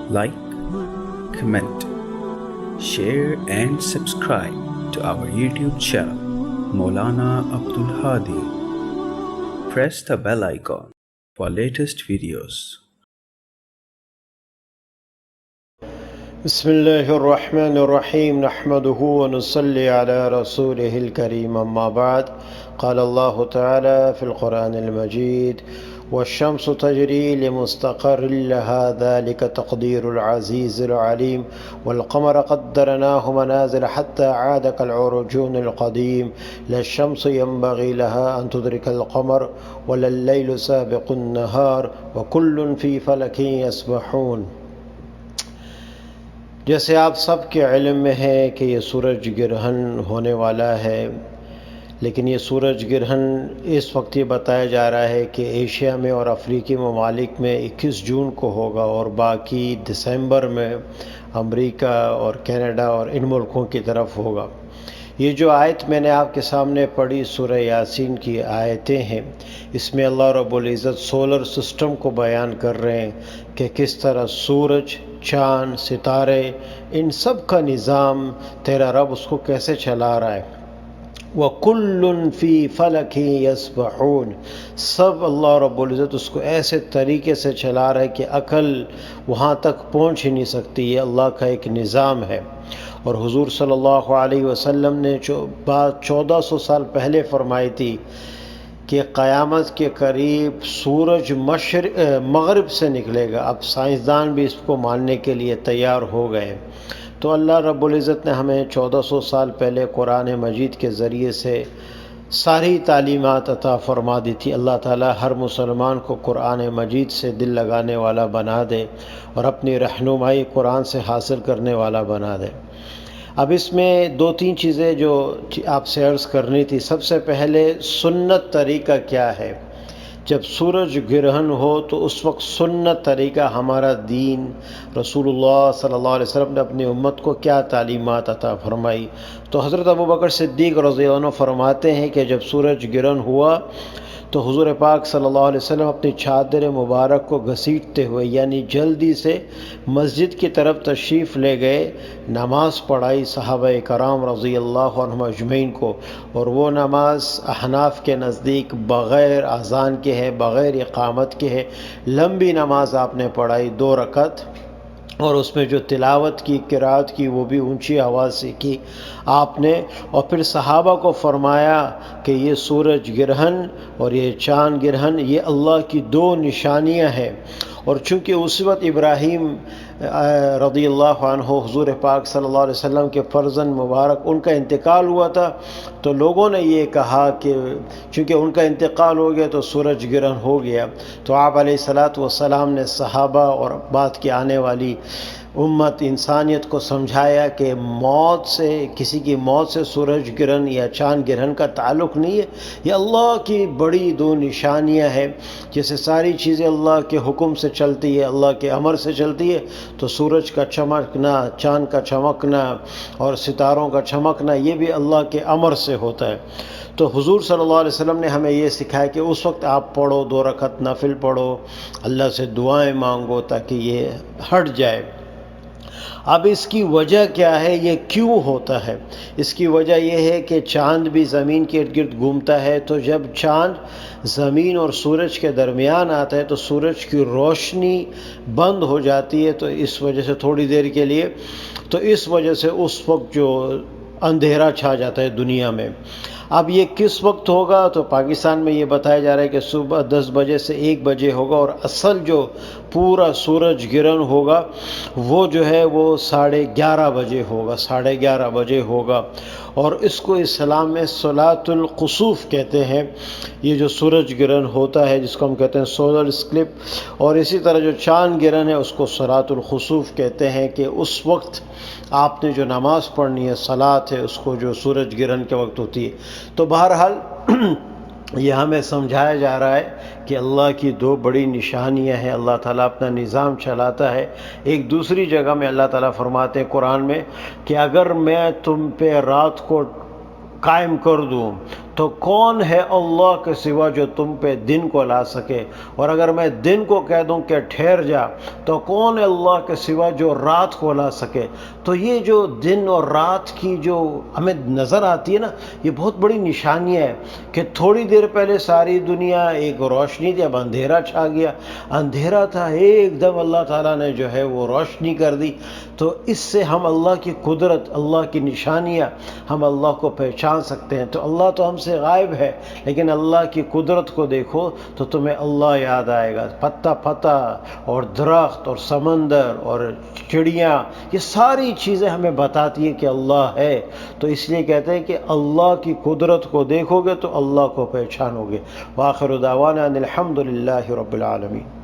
like, comment, share and subscribe to our YouTube channel, Maulana Abdul Hadi. Press the bell icon for latest videos. بسم الله الرحمن الرحيم نحمده ونصلي على رسوله الكريم أما بعد قال الله تعالى في القرآن المجيد والشمس تجري لمستقر لها ذلك تقدير العزيز العليم والقمر قدرناه منازل حتى عاد كالعرجون القديم لا الشمس ينبغي لها أن تدرك القمر ولا الليل سابق النهار وكل في فلك يسبحون۔ جیسے آپ سب کے علم میں ہے کہ یہ سورج گرہن ہونے والا ہے، لیکن یہ سورج گرہن اس وقت یہ بتایا جا رہا ہے کہ ایشیا میں اور افریقی ممالک میں 21 جون کو ہوگا اور باقی دسمبر میں امریکہ اور کینیڈا اور ان ملکوں کی طرف ہوگا۔ یہ جو آیت میں نے آپ کے سامنے پڑھی سورہ یاسین کی آیتیں ہیں، اس میں اللہ رب العزت سولر سسٹم کو بیان کر رہے ہیں کہ کس طرح سورج، چاند، ستارے، ان سب کا نظام تیرا رب اس کو کیسے چلا رہا ہے۔ وَكُلٌّ فِي فَلَكٍ يَسْبَحُونَ، سب اللہ رب العزت اس کو ایسے طریقے سے چلا رہا ہے کہ عقل وہاں تک پہنچ ہی نہیں سکتی۔ یہ اللہ کا ایک نظام ہے۔ اور حضور صلی اللہ علیہ وسلم نے جو بات 1400 سال پہلے فرمائی تھی کہ قیامت کے قریب سورج مغرب سے نکلے گا، اب سائنسدان بھی اس کو ماننے کے لیے تیار ہو گئے۔ تو اللہ رب العزت نے ہمیں 1400 سال پہلے قرآن مجید کے ذریعے سے ساری تعلیمات عطا فرما دی تھی۔ اللہ تعالیٰ ہر مسلمان کو قرآن مجید سے دل لگانے والا بنا دے اور اپنی رہنمائی قرآن سے حاصل کرنے والا بنا دے۔ اب اس میں 2-3 چیزیں جو آپ سے عرض کرنی تھی۔ سب سے پہلے سنت طریقہ کیا ہے؟ جب سورج گرہن ہو تو اس وقت سنت طریقہ ہمارا دین، رسول اللہ صلی اللہ علیہ وسلم نے اپنی امت کو کیا تعلیمات عطا فرمائی۔ تو حضرت ابوبکر صدیق رضی اللہ عنہ فرماتے ہیں کہ جب سورج گرہن ہوا تو حضور پاک صلی اللہ علیہ وسلم اپنی چادر مبارک کو گھسیٹتے ہوئے یعنی جلدی سے مسجد کی طرف تشریف لے گئے، نماز پڑھائی صحابہ کرام رضی اللہ عنہم اجمعین کو، اور وہ نماز احناف کے نزدیک بغیر اذان کے ہے، بغیر اقامت کے ہے، لمبی نماز آپ نے پڑھائی 2 رکعت، اور اس میں جو تلاوت کی، قرات کی، وہ بھی اونچی آواز سے کی آپ نے۔ اور پھر صحابہ کو فرمایا کہ یہ سورج گرہن اور یہ چاند گرہن یہ اللہ کی 2 نشانیاں ہیں۔ اور چونکہ اس وقت ابراہیم رضی اللہ عنہ حضور پاک صلی اللہ علیہ وسلم کے فرزند مبارک ان کا انتقال ہوا تھا، تو لوگوں نے یہ کہا کہ چونکہ ان کا انتقال ہو گیا تو سورج گرہن ہو گیا، تو آپ علیہ الصلاۃ والسلام نے صحابہ اور بعد کی آنے والی امت انسانیت کو سمجھایا کہ موت سے، کسی کی موت سے سورج گرہن یا چاند گرہن کا تعلق نہیں ہے، یہ اللہ کی بڑی 2 نشانیاں ہیں۔ جیسے ساری چیزیں اللہ کے حکم سے چلتی ہے، اللہ کے امر سے چلتی ہے، تو سورج کا چمکنا، چاند کا چمکنا اور ستاروں کا چمکنا یہ بھی اللہ کے امر سے ہوتا ہے۔ تو حضور صلی اللہ علیہ وسلم نے ہمیں یہ سکھایا کہ اس وقت آپ پڑھو، 2 رکعت نفل پڑھو، اللہ سے دعائیں مانگو تاکہ یہ ہٹ جائے۔ اب اس کی وجہ کیا ہے، یہ کیوں ہوتا ہے؟ اس کی وجہ یہ ہے کہ چاند بھی زمین کے ارد گرد گھومتا ہے، تو جب چاند زمین اور سورج کے درمیان آتا ہے تو سورج کی روشنی بند ہو جاتی ہے، تو اس وجہ سے تھوڑی دیر کے لیے، تو اس وجہ سے اس وقت جو اندھیرا چھا جاتا ہے دنیا میں۔ اب یہ کس وقت ہوگا؟ تو پاکستان میں یہ بتایا جا رہا ہے کہ صبح 10 بجے سے 1 بجے ہوگا، اور اصل جو پورا سورج گرہن ہوگا وہ جو ہے وہ 11:30 بجے ہوگا، 11:30 بجے ہوگا۔ اور اس کو اسلام میں صلاۃ الخسوف کہتے ہیں، یہ جو سورج گرہن ہوتا ہے جس کو ہم کہتے ہیں سولر اسکلپ، اور اسی طرح جو چاند گرہن ہے اس کو صلاۃ الخسوف کہتے ہیں کہ اس وقت آپ نے جو نماز پڑھنی ہے، صلاۃ ہے، اس کو جو سورج گرہن کے وقت ہوتی ہے۔ تو بہرحال یہ ہمیں سمجھایا جا رہا ہے کہ اللہ کی 2 بڑی نشانیاں ہیں، اللہ تعالیٰ اپنا نظام چلاتا ہے۔ ایک دوسری جگہ میں اللہ تعالیٰ فرماتے ہیں قرآن میں کہ اگر میں تم پہ رات کو قائم کر دوں تو کون ہے اللہ کے سوا جو تم پہ دن کو لا سکے؟ اور اگر میں دن کو کہہ دوں کہ ٹھہر جا تو کون ہے اللہ کے سوا جو رات کو لا سکے؟ تو یہ جو دن اور رات کی جو ہمیں نظر آتی ہے نا، یہ بہت بڑی نشانی ہے کہ تھوڑی دیر پہلے ساری دنیا ایک روشنی تھی، اب اندھیرا چھا گیا، اندھیرا تھا ایک دم اللہ تعالیٰ نے جو ہے وہ روشنی کر دی۔ تو اس سے ہم اللہ کی قدرت، اللہ کی نشانیاں، ہم اللہ کو پہچان سکتے ہیں۔ تو اللہ تو ہم سے غائب ہے، لیکن اللہ کی قدرت کو دیکھو تو تمہیں اللہ یاد آئے گا۔ پتا پتا اور درخت اور سمندر اور چڑیاں، یہ ساری چیزیں ہمیں بتاتی ہیں کہ اللہ ہے۔ تو اس لیے کہتے ہیں کہ اللہ کی قدرت کو دیکھو گے تو اللہ کو پہچانو گے۔ وآخر دعوانا ان الحمد للہ رب العالمین۔